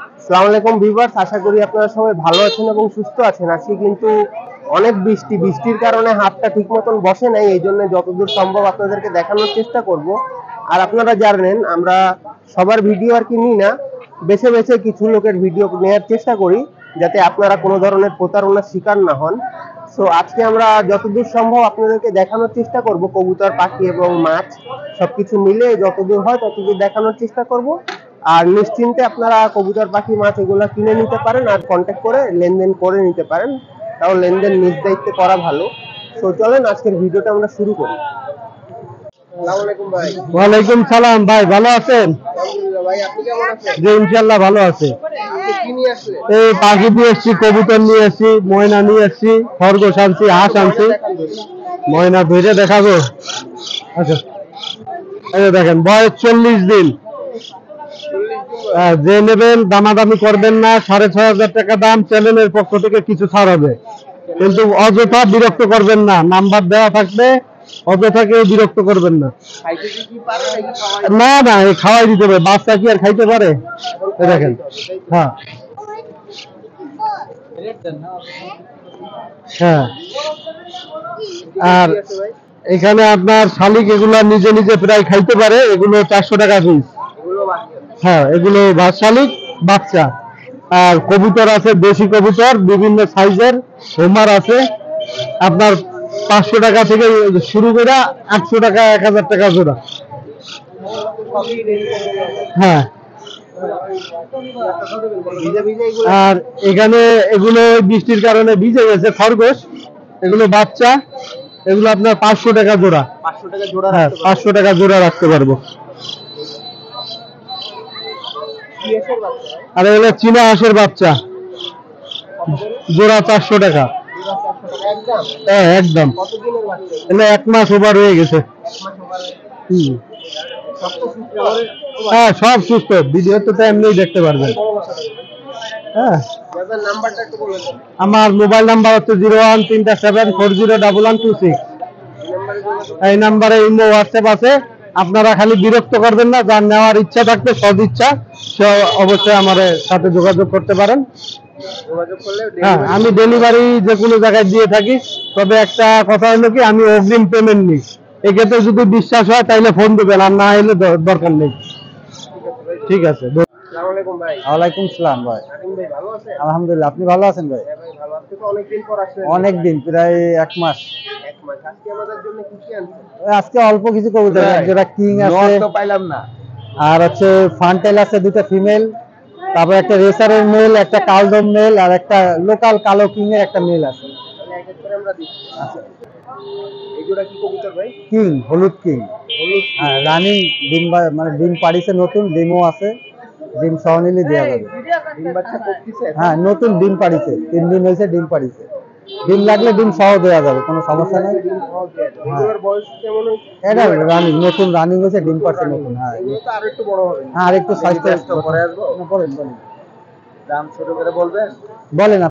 আসসালামু আলাইকুম ভিউয়ার্স, আশা করি আপনারা সবাই ভালো আছেন এবং সুস্থ আছেন। আজকে কিন্তু অনেক বৃষ্টির কারণে হাতটা ঠিক মতন বসে নাই, এই জন্য যতদূর সম্ভব আপনাদেরকে দেখানোর চেষ্টা করব। আর আপনারা জানেন আমরা সবার ভিডিও আর কি নিই না, বেছে বেছে কিছু লোকের ভিডিও নেওয়ার চেষ্টা করি যাতে আপনারা কোনো ধরনের প্রতারণার শিকার না হন। সো আজকে আমরা যতদূর সম্ভব আপনাদেরকে দেখানোর চেষ্টা করব, কবুতর, পাখি এবং মাছ সবকিছু মিলে যতদূর হয় ততদূর দেখানোর চেষ্টা করব। আর নিশ্চিন্তে আপনারা কবুতর, পাখি, মাছ এগুলা কিনে নিতে পারেন আর কন্ট্যাক্ট করে লেনদেন করে নিতে পারেন, তাও লেনদেন নিজ দায়িত্বে করা ভালো। তো চলেন আজকের ভিডিওটা আমরা শুরু করি। ওয়ালাইকুম সালাম ভাই, ভালো আছেন? জি ইনশাল্লাহ ভালো আছে। এই পাখি নিয়ে এসছি, কবুতর নিয়ে এসছি, ময়না নিয়ে এসছি, খরগোশ আনছি, হাঁস আনছি। ময়না ধরে দেখাবো? আচ্ছা, এই দেখেন, বয়স 40 দিন। যে নেবেন দামাদামি করবেন না, 6,500 টাকা দাম। চ্যানেলের পক্ষ থেকে কিছু ছাড় হবে, কিন্তু অযথা বিরক্ত করবেন না। নাম্বার দেওয়া থাকবে, অযথা কেউ বিরক্ত করবেন না। না না, এই খাওয়াই দিতে হবে। বাচ্চা কি আর খাইতে পারে? দেখেন, হ্যাঁ হ্যাঁ। আর এখানে আপনার শালিক, এগুলো নিজে নিজে প্রায় খাইতে পারে। এগুলো 400 টাকা পিস। হ্যাঁ, এগুলো শালিক বাচ্চা। আর কবুতর আছে, দেশি কবুতর বিভিন্ন সাইজের। হোমার আছে আপনার 500 টাকা থেকে শুরু করে 800 টাকা, 1000 টাকা জোড়া। হ্যাঁ, আর এখানে এগুলো বৃষ্টির কারণে ভিজে গেছে। খরগোশ, এগুলো বাচ্চা। এগুলো আপনার 500 টাকা জোড়া। হ্যাঁ, 500 টাকা জোড়া রাখতে পারবো। আর এগুলো চীনা হাঁসের বাচ্চা, জোড়া 400 টাকা। হ্যাঁ একদম। এগুলো 1 মাস ওভার হয়ে গেছে। হ্যাঁ, সব সুস্থ। ভিডিও তো এমনি দেখতে পারবেন। হ্যাঁ, আমার মোবাইল নাম্বার হচ্ছে 0137401126। এই নাম্বারে ইমো, হোয়াটসঅ্যাপ আছে। আপনারা খালি বিরক্ত করবেন না। যার নেওয়ার ইচ্ছা থাকবে, সদ ইচ্ছা, সে অবশ্যই আমার সাথে যোগাযোগ করতে পারেন। হ্যাঁ, আমি ডেলিভারি যে কোনো জায়গায় দিয়ে থাকি। তবে একটা কথা হলো কি, আমি অগ্রিম পেমেন্ট নিই। এক্ষেত্রে যদি বিশ্বাস হয় তাহলে ফোন দেবেন, আর না হলে দরকার নেই। ঠিক আছে। ওয়ালাইকুম সালাম ভাই। আলহামদুলিল্লাহ, আপনি ভালো আছেন ভাই? অনেকদিন, প্রায় 1 মাস। আজকে অল্প কিছু কবুতর, যেটা কিং আছে পাইলাম না, আর হচ্ছে ফান্টেল আছে 2টা ফিমেল, তারপর একটা রেসারের মেল, একটা কালদম মেল, আর একটা লোকাল কালো কিং এর একটা মেল আছে। কিং, হলুদ কিং। হ্যাঁ, রানিং ডিম, মানে ডিম পাড়িছে, নতুন ডিমও আছে। ডিম সহ নিলে দেওয়া যাবে। হ্যাঁ, নতুন ডিম পাড়িছে, 3 দিন হয়েছে ডিম পাড়িছে। ডিম লাগলে ডিম সহ দেওয়া যাবে, কোনো সমস্যা নেই। এটা রানিং, নতুন রানিং হয়েছে, ডিম পাড়ছে নতুন। হ্যাঁ, আর একটু স্বাস্থ্য পরে আসবো। বলেন দাম ছোট করে বলবেন। বলেন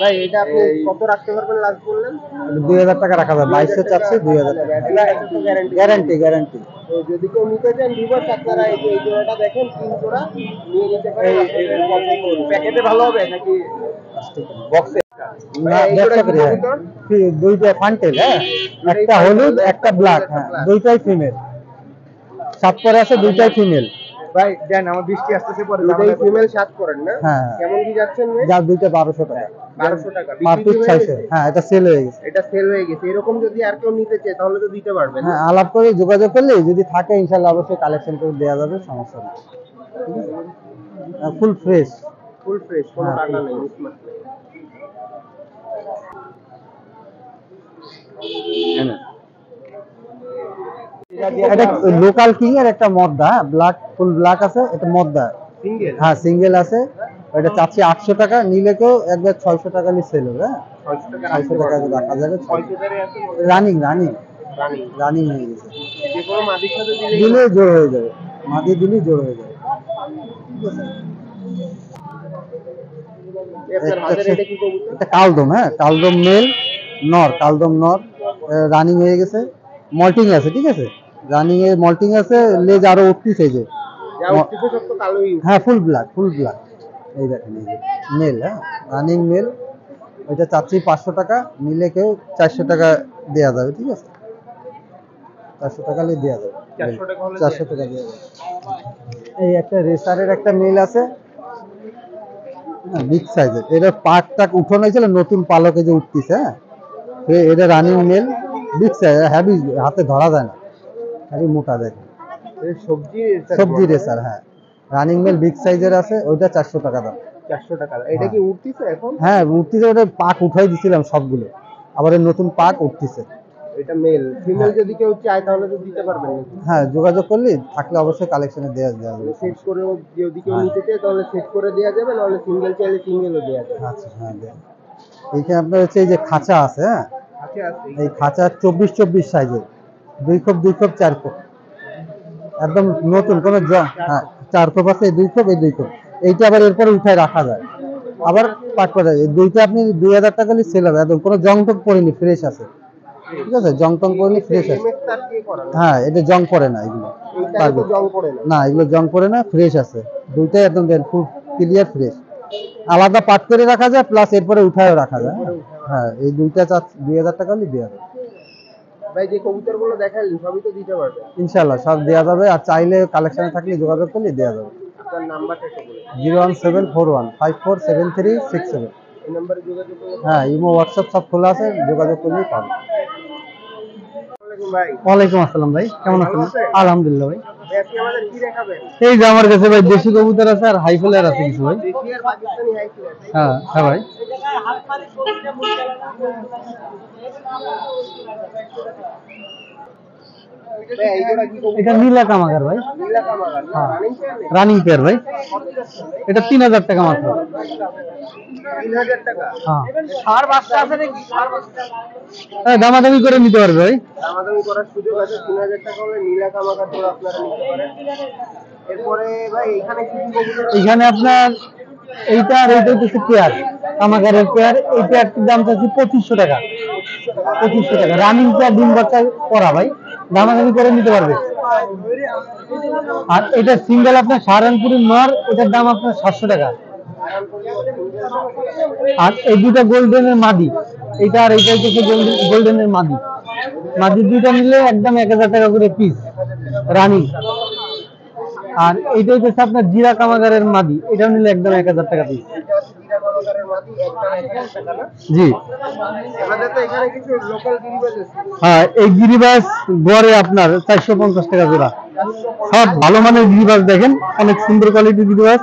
ভাই, এটা আপনি কত রাখতে পারবেন? লাস্ট বললেন 2000 টাকা রাখা যাবে। 2200 চাচ্ছে, 2000 টাকা গ্যারান্টি। গ্যারান্টি। তো যদি কেউ নিতে চান ভিউয়ার্স, আপনারা এই যে এই জোড়াটা দেখেন, 3 জোড়া নিয়ে নিতে পারেন। প্যাকেটে ভালো হবে নাকি বক্সে? না, ব্যবসা করি। দুইটা ফান্টেল। হ্যাঁ, একটা হলুদ, একটা ব্ল্যাক। হ্যাঁ, দুইটাই ফিমেল। 7 পরে আছে, দুইটাই ফিমেল। ভাই দেন, আমার বৃষ্টি আসতেছে পরে। দুইটাই ফিমেল 7 করেন না? হ্যাঁ। কেমন কি যাচ্ছেন ভাই? যা দুইটা 1200 টাকা। 1200 টাকা মার্কেট 600। হ্যাঁ, এটা সেল হয়ে গেছে। এটা সেল হয়ে গেছে। এরকম যদি আর কেউ নিতে চায় তাহলে তো দিতে পারবেন। হ্যাঁ, আলাপ করে যোগাযোগ করলে যদি থাকে ইনশাআল্লাহ অবশ্যই কালেকশন করে দেওয়া যাবে, সমস্যা নেই। ফুল ফ্রেশ, ফুল ফ্রেশ, কোনো টাকা নেই, মিসমাচ নেই। এটা লোকাল কিং এর একটা মদ্দা, ব্ল্যাক, ফুল ব্ল্যাক আছে। এটা মদ্দা সিঙ্গেল। হ্যাঁ, সিঙ্গেল আছে। এটা চাচ্ছি 800 টাকা। নিলে কেউ একবার 600 টাকা নিয়ে সেল হবে। হ্যাঁ, 600 টাকা রাখা যাবে। রানিং রানিং রানিং হয়ে গেছে। যে কোনো মাদির সাথে দিলে জোর হয়ে যাবে। মাদি দিলে জোর হয়ে যাবে। এটা কালদম। হ্যাঁ, কালদম মেল, নর, কালদম নর, রানিং হয়ে গেছে। মল্টিং আছে, ঠিক আছে। রানিং এ মল্টিং আছে, লেজ আরো উঠতিছে যে। হ্যাঁ, ফুল ব্ল্যাক, ফুল ব্ল্যাক। এই দেখেন এই যে মেল, হ্যাঁ রানিং মেল, ওইটা চাচ্ছি 500 টাকা, নিলে কেউ 400 টাকা দেওয়া যাবে, ঠিক আছে 400 টাকা নিয়ে দেওয়া যাবে, 400 টাকা দেওয়া যাবে। এই একটা রেসারের একটা মেল আছে, বিগ সাইজের, এটা পাক টাক উঠানো হয়েছিল, নতুন পালকে যে উঠতেছে, হ্যাঁ এটা running male big size, heavy, হাতে ধরা যায় না, হ্যাভি মোটা দেখেন, সবজি রেসার, হ্যাঁ রানিং মেল বিগ সাইজের আছে, ওইটা 400 টাকা দাম। 400 টাকা। এটা কি উঠতিছে এখন? হ্যাঁ উঠতেছে, ওটা পাক উঠাই দিছিলাম সবগুলো, আবার এই নতুন পাক উঠতেছে। এটা মেল, ফিমেল যদি কেউ চায় তাহলে তো দিতে পারবেন নাকি? হ্যাঁ যোগাযোগ করলে থাকলে অবশ্যই কালেকশনে দেওয়া যাবে। সেট করেও যদি কেউ নিতে চায় তাহলে সেট করে দেওয়া যাবে, নাহলে সিঙ্গেল চাইলে সিঙ্গেলও দেওয়া যাবে। আচ্ছা হ্যাঁ দেন। এইখানে আপনার হচ্ছে এই যে খাঁচা আছে, হ্যাঁ আচ্ছা আছে। এই খাঁচা 24-24 সাইজের, 2 খোপ 2 খোপ 4 খোপ, একদম নতুন কোনো হ্যাঁ 4 খোপ আছে, 2 খোপ 2 খোপ, এইটা আবার এরপরে উঠায় রাখা যায়, আবার পাক করা যায়। এই দুইটা আপনি 2000 টাকা নিয়ে সেল হবে, একদম কোনো জং টং পড়েনি, ফ্রেশ আছে, ঠিক আছে জং টং পড়েনি, ফ্রেশ আছে। হ্যাঁ এটা জং পড়ে না, এগুলো জং পড়ে না, না এগুলো জং পড়ে না, ফ্রেশ আছে দুইটাই, একদম ফুল ক্লিয়ার ফ্রেশ, আলাদা পাট করে রাখা যায়, প্লাস এরপরে উঠায়ও রাখা যায়। হ্যাঁ এই দুইটা 2000 টাকা নিয়ে দেওয়া যাবে। ভাই যে কবুতরগুলো দেখালেন সবই তো দিতে পারবে? ইনশাআল্লাহ সব দেওয়া যাবে, আর চাইলে কালেকশনে থাকলে যোগাযোগ করলে দেওয়া যাবে। আপনার নাম্বারটা একটু বলুন। 01741547367। এই নম্বরে যোগাযোগ করলে? হ্যাঁ ইমো হোয়াটসঅ্যাপ সব খোলা আছে, যোগাযোগ করলেই পাবেন। ভাই ওয়ালাইকুম আসসালাম ভাই, কেমন আছেন? আলহামদুলিল্লাহ ভাই। আজকে আমাদের কি দেখাবেন? এই যে আমার কাছে ভাই দেশি কবুতর আছে আর হাই ফ্লায়ার আছে কিছু ভাই। দেশি আর পাকিস্তানি হাই ফ্লায়ার? হ্যাঁ হ্যাঁ ভাই। এটা নীলা কামাগার ভাই, নীলা কামাগার না? হ্যাঁ রানিং পেয়ার নেই? রানিং পেয়ার ভাই, এটা 3000 টাকা মাত্র। 3000 টাকা? হ্যাঁ সার বাচ্চা আছে নাকি? সার বাচ্চা দামাদামি করে নিতে পারবে ভাই। দামাদামি করার সুযোগ আছে, 3000 টাকা হলে নীলা কামাগার জোড়া আপনারা নিতে পারেন। এরপরে ভাই এখানে কি কি কবুতর? এখানে আপনার এইটা আর এইটা হচ্ছে পেয়ার, কামাগারের পেয়ার, এই পেয়ারটির দাম চাচ্ছি 2500 টাকা। 2500 টাকা রানিং পেয়ার, ডিম বাচ্চা করা ভাই, দামাদামি করে নিতে পারবে। আর এটা সিঙ্গেল আপনার সাহারানপুরের নর, এটার দাম আপনার 700 টাকা। আর এই দুটা গোল্ডেনের মাদি, এইটা আর এইটা হচ্ছে গোল্ডেনের মাদি, মাদি দুইটা নিলে একদম 1000 টাকা করে পিস রানিং। আর এইটা হচ্ছে আপনার জিরা কামাগারের মাদি, এটাও নিলে একদম 1000 টাকা পিস। জি আমাদের তো এখানে কিছু লোকাল গিরিবাজ আছে। হ্যাঁ এই গিরিবাজ গড়ে আপনার 450 টাকা জোড়া, সব ভালো মানের গিরিবাজ, দেখেন অনেক সুন্দর কোয়ালিটির গিরিবাজ,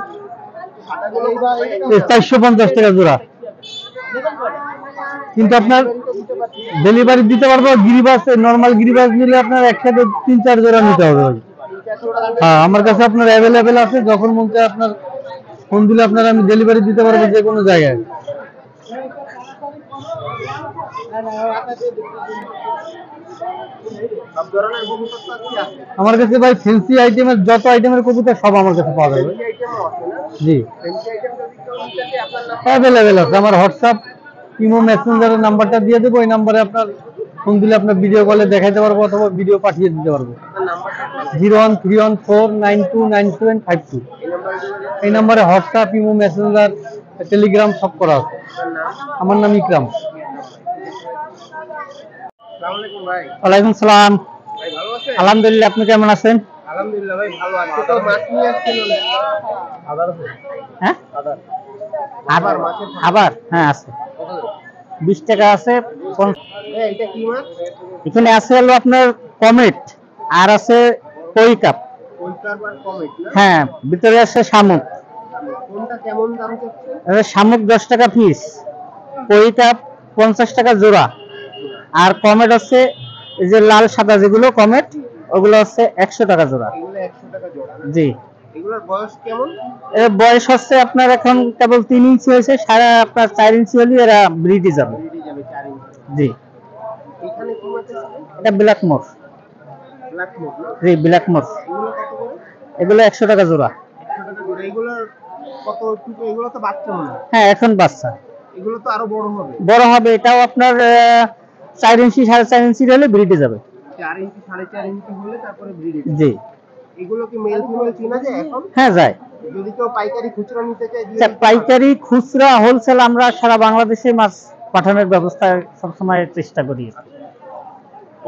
450 টাকা জোড়া। কিন্তু আপনার ডেলিভারি দিতে পারবো, গিরিবাজ নরমাল গিরিবাজ নিলে আপনার একসাথে 3-4 জোড়া নিতে হবে ভাই। হ্যাঁ আমার কাছে আপনার অ্যাভেলেবেল আছে, যখন মন চায় আপনার ফোন দিলে আপনার আমি ডেলিভারি দিতে পারবো যে কোনো জায়গায়। সব ধরনের কবুতর তো আজকে আছে। আমার কাছে ভাই ফ্যান্সি আইটেমের যত আইটেমের কবুতর সব আমার কাছে পাওয়া যাবে। ফ্যান্সি আইটেমও আছে না? জি ফ্যান্সি আইটেম যদি কেউ নিতে চায় আপনার নাম? অ্যাভেলেবেল আছে, আমার হোয়াটসঅ্যাপ ইমো মেসেঞ্জারের নাম্বারটা দিয়ে দেবো, ওই নাম্বারে আপনার ফোন দিলে আপনার ভিডিও কলে দেখাইতে পারবো, অথবা ভিডিও পাঠিয়ে দিতে পারবো। আপনার নাম্বারটা? 01314929752। এই নাম্বারে যোগাযোগ। এই নাম্বারে হোয়াটসঅ্যাপ ইমো মেসেঞ্জার টেলিগ্রাম সব করা আছে। আপনার নাম? আমার নাম ইকরাম। আসসালামু আলাইকুম ভাই। ওয়ালাইকুম সালাম। ভাই ভালো আছেন? আলহামদুলিল্লাহ, আপনি কেমন আছেন? আলহামদুলিল্লাহ ভাই ভালো আছি। তো মাছ নিয়ে আসছিলেন? আবার আছে? হ্যাঁ আবার আবার মাছের আবার হ্যাঁ আছে, 20 টাকা আছে। এটা কি মাছ? এখানে আছে হলো আপনার কমেট, আর আছে কই কাপ, কলকার বার কমেট না? হ্যাঁ ভিতরে আছে শামুক। কোনটা কেমন দাম চাচ্ছে? শামুক 10 টাকা পিস, কই কাপ 50 টাকা জোড়া, আর কমেট আছে এই যে লাল সাদা যেগুলো কমেট, ওগুলো হচ্ছে 100 টাকা জোড়া। এগুলো 100 টাকা জোড়া না? জি এগুলোর বয়স কেমন? এর বয়স হচ্ছে আপনার এখন কেবল 3 ইঞ্চি হয়েছে, সারা আপনার 4 ইঞ্চি হলে এরা ব্রিডে যাবে। বেরিয়ে যাবে 4 ইঞ্চি। জি এখানে কি মাছ আছে? এটা ব্ল্যাক মোর। ব্ল্যাক মোড না? জি ব্ল্যাক মোর, এগুলো কত করে? এগুলো 100 টাকা জোড়া। 100 টাকা জোড়া। এগুলোর কত টুকু? এগুলো তো বাচ্চা মনে হয়। হ্যাঁ এখন বাচ্চা, এগুলো তো আরো বড় হবে। বড় হবে, এটাও আপনার 4 ইঞ্চি 4.5 ইঞ্চি হলে ব্রিডে যাবে। 4 ইঞ্চি 4.5 ইঞ্চি হলে তারপরে ব্রিড হবে। জি এগুলো কি মেল ফিমেল চিনা যায় এখন? হ্যাঁ যায়। যদি কেউ পাইকারি খুচরা নিতে চায় দিয়ে আচ্ছা, দিতে পাইকারি খুচরা হোলসেল আমরা সারা বাংলাদেশে মাছ পাঠানোর ব্যবস্থা সবসময় চেষ্টা করি।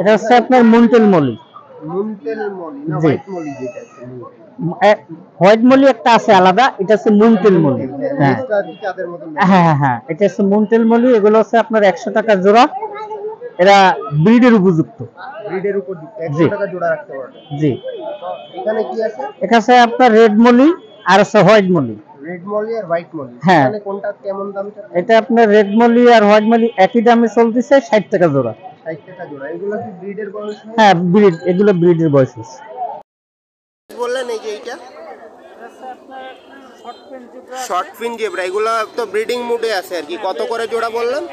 এটা হচ্ছে আপনার মুন্টেল মলি। মুনটেল মলি না জি। হোয়াইট মলি যেটা আছে? হোয়াইট মলি একটা আছে আলাদা, এটা হচ্ছে মুন্টেল মলি। হ্যাঁ লেজটা আর কি চাঁদের মতো হ্যাঁ হ্যাঁ হ্যাঁ, এটা হচ্ছে মুন্টেল মলি। এগুলো হচ্ছে আপনার 100 টাকা জোড়া। এরা ব্রিডের উপযুক্ত। ব্রিডের উপর জি 100 টাকা জোড়া রাখতে পারবে। জি। এখানে কি আছে? এটা আছে আপনার রেড মলি আর আছে হোয়াইট মলি। রেড মলি আর হোয়াইট মলি, হ্যাঁ। এখানে কোনটা কেমন দাম চাচ্ছেন? এটা আপনার রেড মলি আর হোয়াইট মলি একই দামে চলতেছে, 60 টাকা জোড়া। 60 টাকা জোড়া। এগুলো কি ব্রিডের বয়স? হ্যাঁ ব্রিড, এগুলো ব্রিডের বয়স আছে। বললেন এই যে এইটা শর্ট ফিন জেব্রা, এগুলো তো ব্রিডিং মুডে আছে আর কি। কত করে জোড়া বললেন?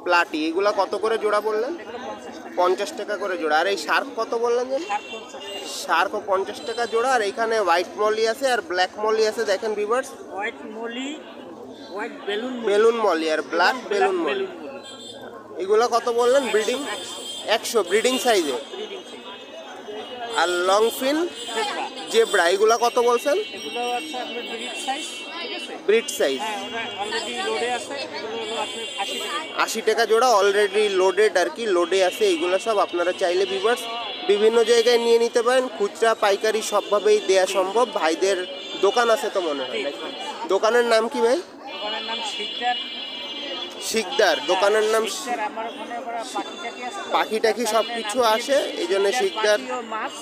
প্লাটি, এগুলো কত করে জোড়া বললেন? 50 টাকা করে জোড়া। আর এই শার্ক কত বললেন? শার্কও 50 টাকা জোড়া। আর এখানে হোয়াইট মলি আছে আর ব্ল্যাক মলি আছে, দেখেন viewers. White molly, white balloon molly আর ব্ল্যাক বেলুন মলি, এগুলো কত বললেন? ব্রিডিং 100 ব্রিডিং সাইজে। আর লং ফিন জেব্রা, এগুলো কত বলছেন? এগুলো আছে আপনার ব্রিড সাইজ, ঠিক আছে? Breed size. হ্যাঁ, ওটা অলরেডি লোডে আছে। এগুলো হলো আপনার 80 টাকা। 80 টাকা জোড়া, অলরেডি লোডেড আর কি, লোডে আছে। এইগুলো সব আপনারা চাইলে ভিউয়ার্স বিভিন্ন জায়গায় নিয়ে নিতে পারেন। খুচরা পাইকারি সবভাবেই দেয়া সম্ভব। ভাইদের দোকান আছে তো মনে হয়? দোকানের নাম কি ভাই? দোকানের নাম শিকদার। শিকদার, দোকানের নাম শিকদার। আমার ওখানে ওরা পাখি-টাকি আছে তো। পাখি টাকি সব কিছু আসে, এই জন্য শিকদার পাখি ও মাছ।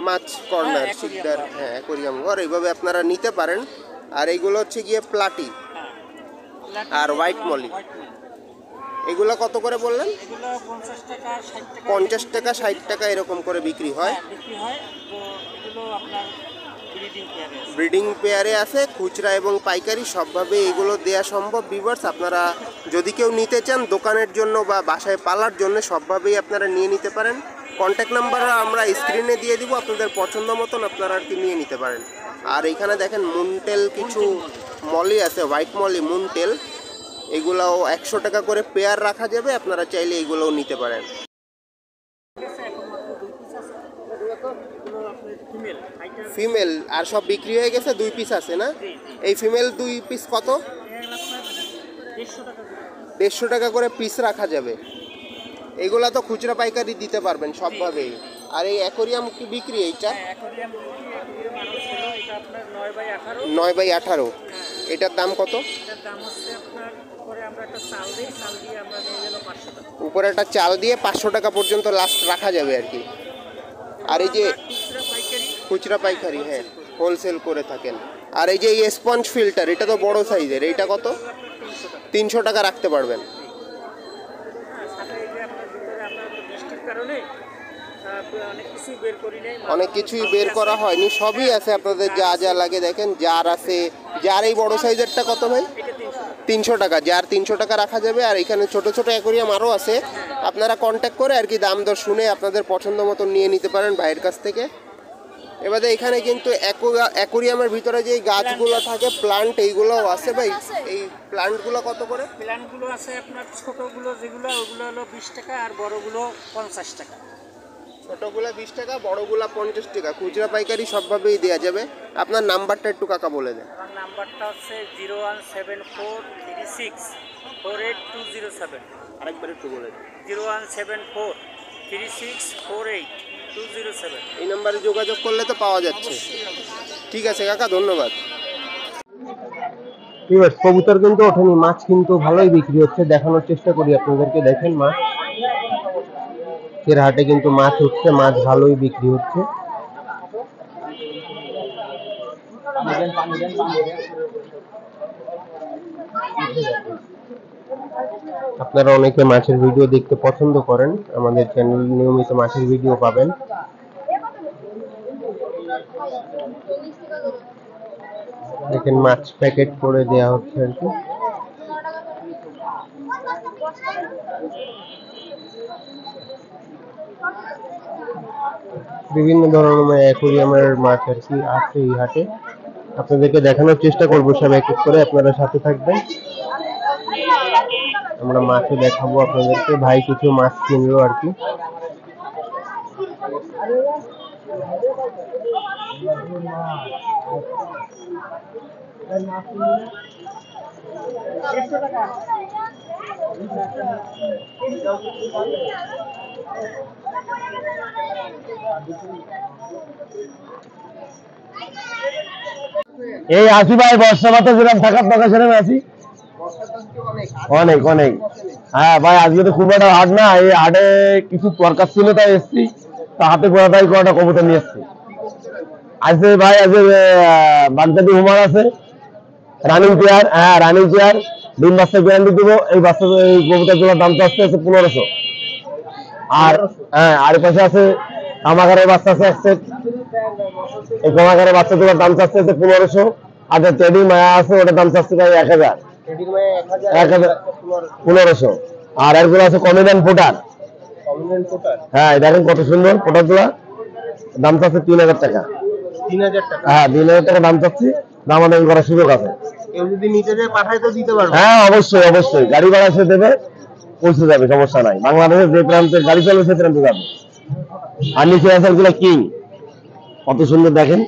মাছ কর্নার। হ্যাঁ, শিকদার, হ্যাঁ অ্যাকোরিয়াম ঘর, এইভাবে আপনারা নিতে পারেন। আর এইগুলো হচ্ছে গিয়ে প্লাটি আর হোয়াইট মলি। এগুলো কত করে বললেন? এগুলো 50 টাকা, 60 টাকা 50 টাকা 60 টাকা এরকম করে বিক্রি হয়। বিক্রি হয়। তো এগুলো আপনার ব্রিডিং পেয়ারে আছে। ব্রিডিং পেয়ারে আছে। খুচরা এবং পাইকারি সবভাবে এগুলো দেয়া সম্ভব ভিউয়ার্স। আপনারা যদি কেউ নিতে চান দোকানের জন্য বা বাসায় পালার জন্য, সবভাবেই আপনারা নিয়ে নিতে পারেন। কন্ট্যাক্ট নাম্বার আমরা স্ক্রিনে দিয়ে দিব, আপনাদের পছন্দ মতন আপনারা আর কি নিয়ে নিতে পারেন। আর এখানে দেখেন মুনটেল কিছু মলি আছে, হোয়াইট মলি মুনটেল, এগুলাও 100 টাকা করে পেয়ার রাখা যাবে। আপনারা চাইলে এগুলোও নিতে পারেন। ফিমেল আর সব বিক্রি হয়ে গেছে, 2 পিস আছে না? এই ফিমেল 2 পিস কত? 150 টাকা করে পিস রাখা যাবে। এগুলা তো খুচরা পাইকারি দিতে পারবেন সবভাবেই। আর এই অ্যাকোরিয়াম কি বিক্রি? এইটা 9x18। এটার দাম কত? উপরে একটা চাল দিয়ে 500 টাকা পর্যন্ত লাস্ট রাখা যাবে আর কি। আর এই যে খুচরা পাইকারি, হ্যাঁ হোলসেল করে থাকেন। আর এই যে এই স্পঞ্জ ফিল্টার, এটা তো বড় সাইজের, এইটা কত? 300 টাকা রাখতে পারবেন। অনেক কিছুই বের করা হয়নি, সবই আছে আপনাদের যা যা লাগে। দেখেন জার আছে, জার এই বড় সাইজেরটা কত ভাই? 300 টাকা জার, 300 টাকা রাখা যাবে। আর এখানে ছোট ছোট অ্যাকোরিয়াম আরও আছে, আপনারা কন্ট্যাক্ট করে আর কি দাম দর শুনে আপনাদের পছন্দ মতো নিয়ে নিতে পারেন ভাইয়ের কাছ থেকে। এবারে এখানে কিন্তু অ্যাকোরিয়ামের ভিতরে যে গাছগুলো থাকে প্লান্ট, এইগুলোও আছে ভাই। এই প্লান্টগুলো কত করে? প্ল্যান্টগুলো আছে আপনার ছোটগুলো যেগুলো, ওগুলো হলো 20 টাকা, আর বড়গুলো 50 টাকা। ছোটগুলা 20 টাকা, বড়গুলা 50 টাকা। খুচরা পাইকারি সবভাবেই দেওয়া যাবে। আপনার নাম্বারটা একটু কাকা বলে দেন। আমার নাম্বারটা হচ্ছে 01743648207। আরেকবার একটু বলে দেন। 01743648207। এই নাম্বারে যোগাযোগ করলে তো পাওয়া যাচ্ছে। ঠিক আছে কাকা, ধন্যবাদ। কবুতর কিন্তু ওঠেনি, মাছ কিন্তু ভালোই বিক্রি হচ্ছে। দেখানোর চেষ্টা করি আপনাদেরকে। দেখেন মাছ, এর হাটে কিন্তু মাছ উঠছে, মাছ ভালোই বিক্রি হচ্ছে। আপনারা অনেকে মাছের ভিডিও দেখতে পছন্দ করেন, আমাদের চ্যানেলে নিয়মিত মাছের ভিডিও পাবেন। দেখেন মাছ প্যাকেট করে দেয়া হচ্ছে আর কি। বিভিন্ন ধরনের অ্যাকোরিয়ামের মাছ আর কি আছে এই হাটে। আপনাদেরকে দেখানোর চেষ্টা করবো সব এক এক করে, আপনারা সাথে থাকবেন। আমরা মাছও দেখাবো আপনাদেরকে। ভাই কিছু মাছ কিনলো আর কি। এই আছি ভাই, বর্ষা বাতাস যেরকম থাকার দরকার সেরকম আছি। অনেক অনেক। হ্যাঁ ভাই, আজকে তো খুব একটা হাট না, এই হাটে কিছু দরকার ছিল তাই এসছি, তা হাতে কোয়াটাই কোয়াটা কবুতর নিয়ে এসছি। আজকে ভাই আজকে বাগদাদি হুমার আছে, রানিং পেয়ার। হ্যাঁ রানিং পেয়ার, ডিম বাচ্চা গ্যারান্টি দিব। এই বাচ্চা এই কবুতর গুলোর দাম তো আসছে 1500। আর হ্যাঁ আর পাশে আছে কামাগারের বাচ্চা আছে এক সেট। এই কামাগারের বাচ্চাগুলোর দাম চাচ্ছে 1500। আর টেডি মায়া আছে, ওটার দাম চাচ্ছে ভাই 1000। 1500। আর এরগুলো আছে কমিডেন ফুটার। হ্যাঁ দেখেন কত সুন্দর ফুটার গুলা, দাম চাচ্ছে 3000 টাকা। 3000 টাকা? হ্যাঁ 3000 টাকা দাম চাচ্ছি, দামাদামি করার সুযোগ আছে। কেউ যদি নিতে যায় পাঠায় তো দিতে পারবে? হ্যাঁ অবশ্যই অবশ্যই, গাড়ি ভাড়া এসে দেবে, পৌঁছে যাবে, সমস্যা নাই। বাংলাদেশের যে প্রান্তে গাড়ি চলে সে প্রান্তে যাবে। আর নিচে আছে এগুলো কিং, কত সুন্দর দেখেন,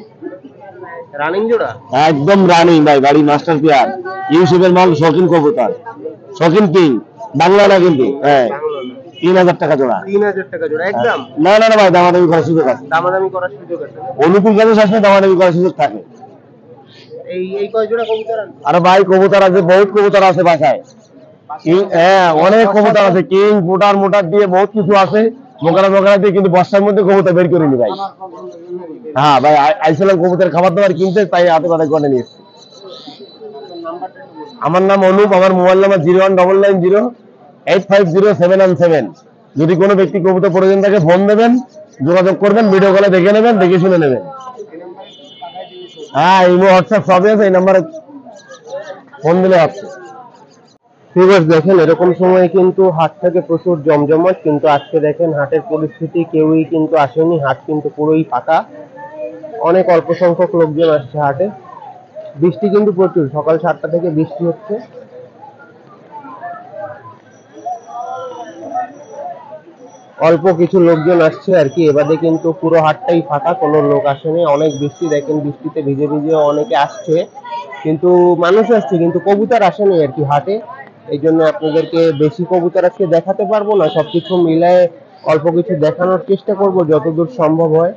রানিং জোড়া একদম রানিং ভাই, গাড়ি মাস্টার পেয়ার, ইউসুফের মাল, শৌখিন কবুতর, শৌখিন কিং, বাংলা না কিন্তু। হ্যাঁ 3000 টাকা জোড়া। 3000 টাকা জোড়া একদম? না না না ভাই, দামাদামি করার সুযোগ আছে। দামাদামি করার সুযোগ আছে? অনুকূল কাজে আসলে দামাদামি করার সুযোগ থাকে। এই এই কয় জোড়া কবুতর আনছে? আরে ভাই কবুতর আছে, বহুত কবুতর আছে বাসায়। কিং, হ্যাঁ অনেক কবুতর আছে, কিং ফুটার মোটার দিয়ে বহুত কিছু আছে, মোকারা মোকারা দিয়ে, কিন্তু বর্ষার মধ্যে কবুতর বের করিনি ভাই। হ্যাঁ ভাই আইছিলাম কবুতর খাবার দাবার কিনতে, তাই হাতে পাতে করে নিয়ে এসেছি। আমার নাম অনুপ, আমার মোবাইল নাম্বার 01990850717। যদি কোনো ব্যক্তি কবুতর প্রয়োজন থাকে ফোন দেবেন, যোগাযোগ করবেন, ভিডিও কলে দেখে নেবেন, দেখে শুনে নেবেন। হ্যাঁ ইমো হোয়াটসঅ্যাপ সবই আছে, এই নাম্বারে ফোন দিলে হচ্ছে। ঠিক আছে, দেখেন এরকম সময় কিন্তু হাট থেকে প্রচুর জমজমাট, কিন্তু আজকে দেখেন হাটের পরিস্থিতি, কেউই কিন্তু আসেনি, হাট কিন্তু পুরোই ফাঁকা। অনেক অল্প সংখ্যক লোকজন আসছে হাটে। বৃষ্টি কিন্তু প্রচুর, সকাল 7টা থেকে বৃষ্টি হচ্ছে। অল্প কিছু লোকজন আসছে আর কি, এবারে কিন্তু পুরো হাটটাই ফাঁকা, কোনো লোক আসেনি। অনেক বৃষ্টি, দেখেন বৃষ্টিতে ভিজে ভিজে অনেকে আসছে, কিন্তু মানুষ আসছে, কিন্তু কবুতর আসেনি আর কি হাটে। এই জন্য আপনাদেরকে বেশি কবুতর আজকে দেখাতে পারবো না, সবকিছু মিলায় অল্প কিছু দেখানোর চেষ্টা করব যতদূর সম্ভব হয়।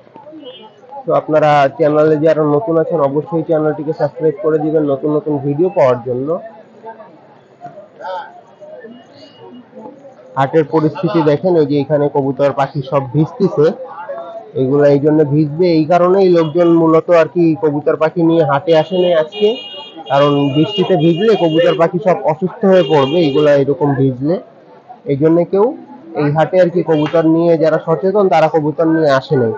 তো আপনারা চ্যানেলে যারা নতুন আছেন অবশ্যই চ্যানেলটিকে সাবস্ক্রাইব করে দিবেন নতুন নতুন ভিডিও পাওয়ার জন্য। হাটের পরিস্থিতি দেখেন, ওই যে এখানে কবুতর পাখি সব ভিজতেছে, এগুলো এই জন্য ভিজবে, এই কারণেই লোকজন মূলত আর কি কবুতর পাখি নিয়ে হাটে আসেনি আজকে। কারণ বৃষ্টিতে ভিজলে কবুতর পাখি সব অসুস্থ হয়ে পড়বে, এইগুলা এরকম ভিজলে। এই জন্য কেউ এই হাটে আর কি কবুতর নিয়ে, যারা সচেতন তারা কবুতর নিয়ে আসে নাই।